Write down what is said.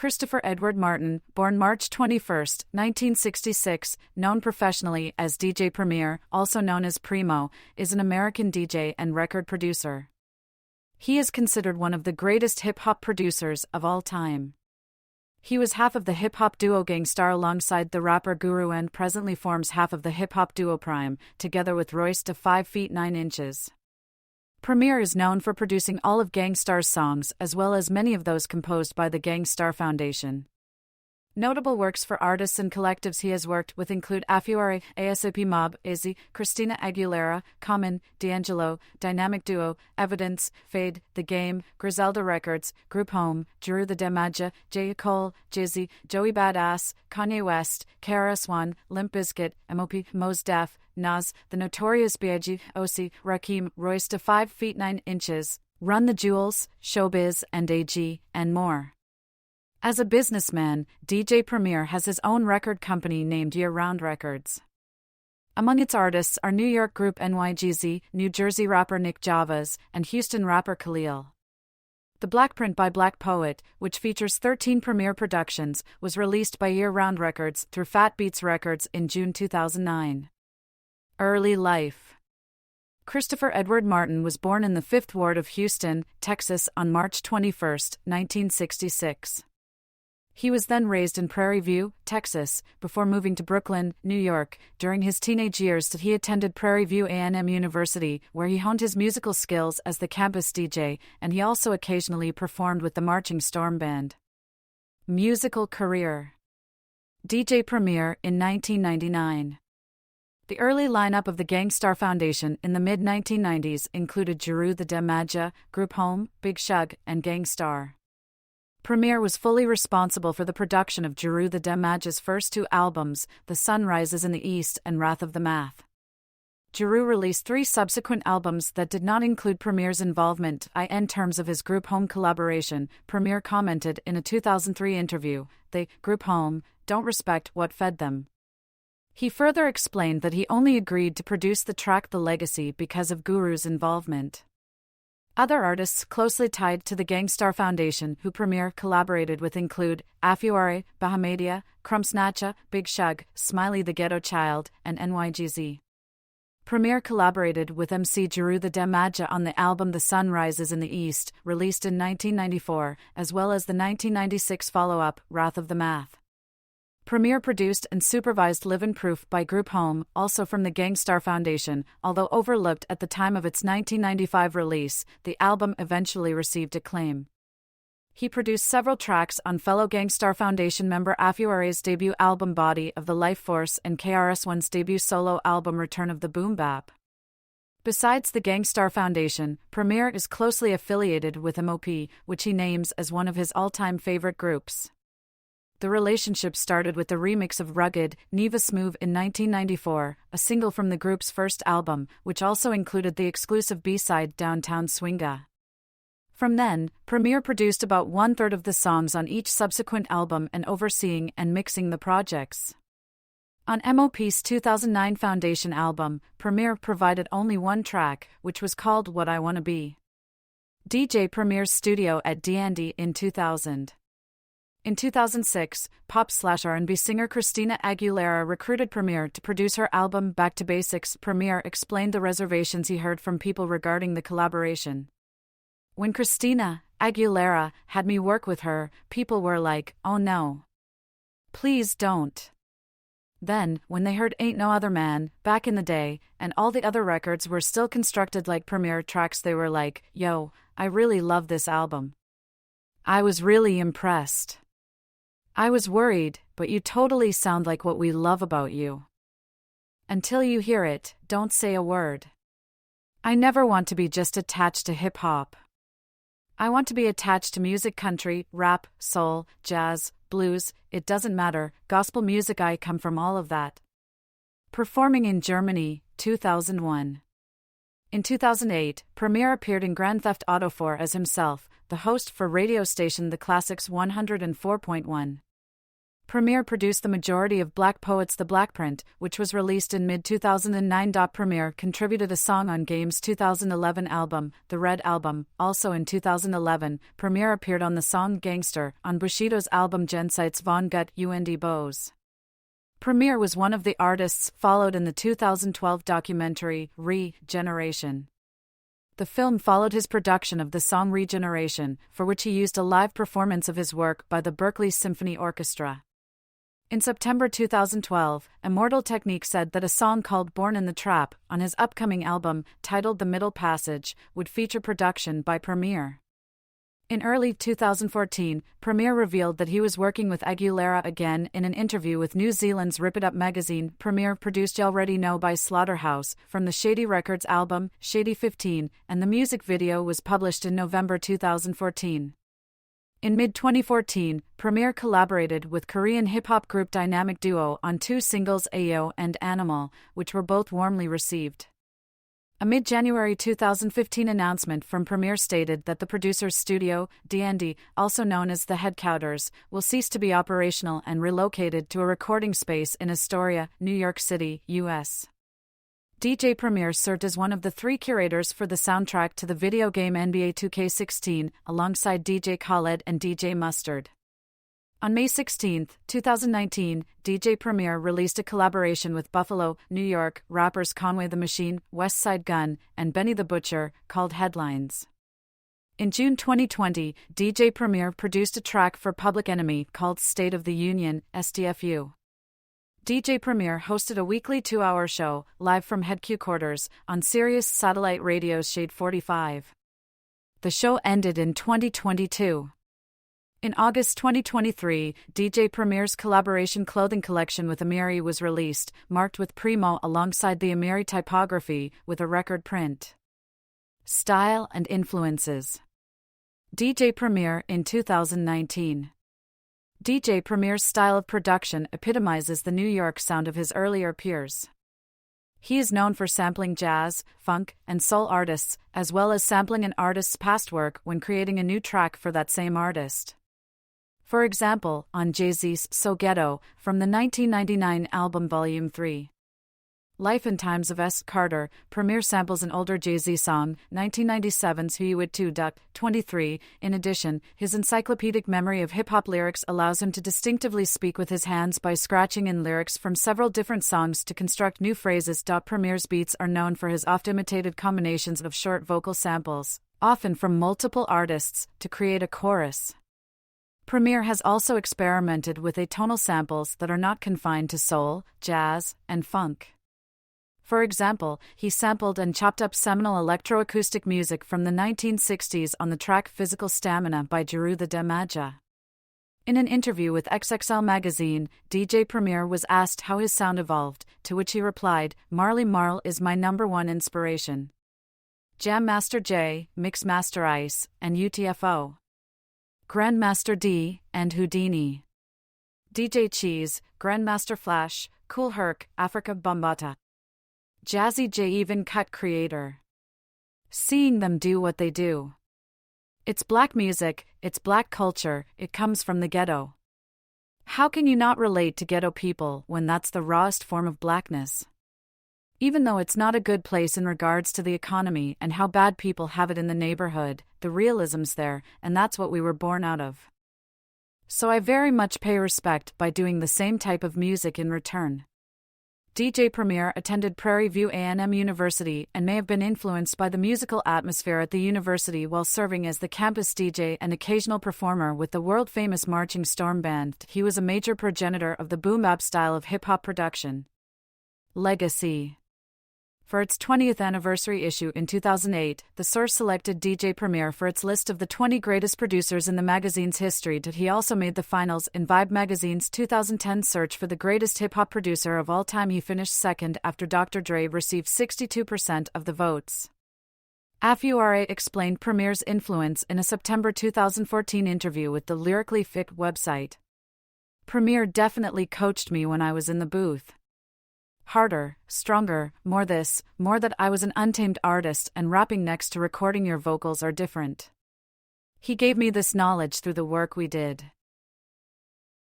Christopher Edward Martin, born March 21, 1966, known professionally as DJ Premier, also known as Preemo, is an American DJ and record producer. He is considered one of the greatest hip-hop producers of all time. He was half of the hip-hop duo Gang Starr alongside the rapper Guru and presently forms half of the hip-hop duo Prime, together with Royce da 5 feet 9 inches. Premier is known for producing all of Gang Starr's songs as well as many of those composed by the Gang Starr Foundation. Notable works for artists and collectives he has worked with include Afuare, ASAP Mob, Izzy, Christina Aguilera, Common, D'Angelo, Dynamic Duo, Evidence, Fade, The Game, Griselda Records, Group Home, Jeru the Demaja, J. Cole, Jizzy, Joey Badass, Kanye West, KRS-One, Limp Bizkit, M.O.P., Mos Def, Nas, The Notorious B.I.G., O.C., Rakim, Royce da 5 feet 9 inches, Run the Jewels, Showbiz, and A.G., and more. As a businessman, DJ Premier has his own record company named Year Round Records. Among its artists are New York group NYGZ, New Jersey rapper Nick Javas, and Houston rapper Khalil. The Blackprint by Black Poet, which features 13 Premier productions, was released by Year Round Records through Fat Beats Records in June 2009. Early life. Christopher Edward Martin was born in the 5th Ward of Houston, Texas on March 21, 1966. He was then raised in Prairie View, Texas, before moving to Brooklyn, New York. During his teenage years, he attended Prairie View A&M University, where he honed his musical skills as the campus DJ, and he also occasionally performed with the Marching Storm Band. Musical career. DJ Premier in 1999. The early lineup of the Gang Starr Foundation in the mid-1990s included Jeru the Demaja, Group Home, Big Shug, and Gang Starr. Premier was fully responsible for the production of Jeru the Demaja's first 2 albums, The Sun Rises in the East and Wrath of the Math. Jeru released 3 subsequent albums that did not include Premier's involvement. In terms of his Group Home collaboration, Premier commented in a 2003 interview, "They, Group Home, don't respect what fed them." He further explained that he only agreed to produce the track The Legacy because of Guru's involvement. Other artists closely tied to the Gang Starr Foundation who Premier collaborated with include Afuare, Bahamadia, Crumsnatcha, Big Shug, Smiley the Ghetto Child, and NYGZ. Premier collaborated with MC Jeru the Demaja on the album The Sun Rises in the East, released in 1994, as well as the 1996 follow-up, Wrath of the Math. Premier produced and supervised Livin' Proof by Group Home, also from the Gang Starr Foundation. Although overlooked at the time of its 1995 release, the album eventually received acclaim. He produced several tracks on fellow Gang Starr Foundation member Afuare's debut album Body of the Life Force and KRS-One's debut solo album Return of the Boom Bap. Besides the Gang Starr Foundation, Premier is closely affiliated with M.O.P., which he names as one of his all-time favorite groups. The relationship started with the remix of Rugged, Neva's Move in 1994, a single from the group's first album, which also included the exclusive B-side Downtown Swinga. From then, Premier produced about 1/3 of the songs on each subsequent album and overseeing and mixing the projects. On M.O.P.'s 2009 Foundation album, Premier provided only one track, which was called What I Wanna Be. DJ Premier's studio at D&D in 2000. In 2006, pop/R&B singer Christina Aguilera recruited Premier to produce her album Back to Basics. Premier explained the reservations he heard from people regarding the collaboration. "When Christina Aguilera had me work with her, people were like, 'Oh no. Please don't.' Then, when they heard Ain't No Other Man, back in the day, and all the other records were still constructed like Premier tracks, they were like, 'Yo, I really love this album. I was really impressed. I was worried, but you totally sound like what we love about you. Until you hear it, don't say a word. I never want to be just attached to hip-hop. I want to be attached to music, country, rap, soul, jazz, blues, it doesn't matter, gospel music. I come from all of that." Performing in Germany, 2001. In 2008, Premier appeared in Grand Theft Auto 4 as himself, the host for radio station The Classics 104.1. Preemo produced the majority of Black Poet's The Blackprint, which was released in mid-2009. Preemo contributed a song on Game's 2011 album, The Red Album. Also in 2011, Preemo appeared on the song Gangster on Bushido's album Gensight's Von Gut und Bose. Preemo was one of the artists followed in the 2012 documentary, Regeneration. The film followed his production of the song Regeneration, for which he used a live performance of his work by the Berkeley Symphony Orchestra. In September 2012, Immortal Technique said that a song called Born in the Trap, on his upcoming album, titled The Middle Passage, would feature production by Preemo. In early 2014, Preemo revealed that he was working with Aguilera again. In an interview with New Zealand's Rip It Up magazine, Preemo produced You Already Know by Slaughterhouse from the Shady Records album, Shady 15, and the music video was published in November 2014. In mid-2014, Preemo collaborated with Korean hip-hop group Dynamic Duo on two singles Ayo and Animal, which were both warmly received. A mid-January 2015 announcement from Preemo stated that the producer's studio, D&D, also known as the Headquarters, will cease to be operational and relocated to a recording space in Astoria, New York City, U.S. DJ Preemo served as one of the three curators for the soundtrack to the video game NBA 2K16, alongside DJ Khaled and DJ Mustard. On May 16, 2019, DJ Preemo released a collaboration with Buffalo, New York, rappers Conway the Machine, Westside Gunn, and Benny the Butcher, called Headlines. In June 2020, DJ Preemo produced a track for Public Enemy called State of the Union, STFU. DJ Preemo hosted a weekly 2-hour show, live from Headquarters, on Sirius Satellite Radio's Shade 45. The show ended in 2022. In August 2023, DJ Preemo's collaboration clothing collection with Amiri was released, marked with Preemo alongside the Amiri typography, with a record print. Style and influences. DJ Preemo in 2019. DJ Preemo's style of production epitomizes the New York sound of his earlier peers. He is known for sampling jazz, funk, and soul artists, as well as sampling an artist's past work when creating a new track for that same artist. For example, on Jay-Z's So Ghetto, from the 1999 album Volume 3. Life and Times of S. Carter, Preemo samples an older Jay-Z song, 1997's Who You Would To Duck, 23. In addition, his encyclopedic memory of hip-hop lyrics allows him to distinctively speak with his hands by scratching in lyrics from several different songs to construct new phrases. Preemo's beats are known for his oft-imitated combinations of short vocal samples, often from multiple artists, to create a chorus. Preemo has also experimented with atonal samples that are not confined to soul, jazz, and funk. For example, he sampled and chopped up seminal electroacoustic music from the 1960s on the track Physical Stamina by Jeru the Damaja. In an interview with XXL magazine, DJ Preemo was asked how his sound evolved, to which he replied, Marley Marl is my #1 inspiration. Jam Master J, Mix Master Ice, and UTFO. Grandmaster D, and Houdini. DJ Cheese, Grandmaster Flash, Kool Herc, Africa Bambata. Jazzy J Even Cut Creator. Seeing them do what they do. It's black music, it's black culture, it comes from the ghetto. How can you not relate to ghetto people when that's the rawest form of blackness? Even though it's not a good place in regards to the economy and how bad people have it in the neighborhood, the realism's there, and that's what we were born out of. So I very much pay respect by doing the same type of music in return. DJ Preemo attended Prairie View A&M University and may have been influenced by the musical atmosphere at the university while serving as the campus DJ and occasional performer with the world-famous Marching Storm Band. He was a major progenitor of the boom-bap style of hip-hop production. Legacy. For its 20th anniversary issue in 2008, The Source selected DJ Preemo for its list of the 20 greatest producers in the magazine's history. He also made the finals in Vibe magazine's 2010 search for the greatest hip-hop producer of all time. He finished second after Dr. Dre received 62% of the votes. Afure explained Preemo's influence in a September 2014 interview with the Lyrically Fit website. Preemo definitely coached me when I was in the booth. Harder, stronger, more this, more that. I was an untamed artist, and rapping next to recording your vocals are different. He gave me this knowledge through the work we did.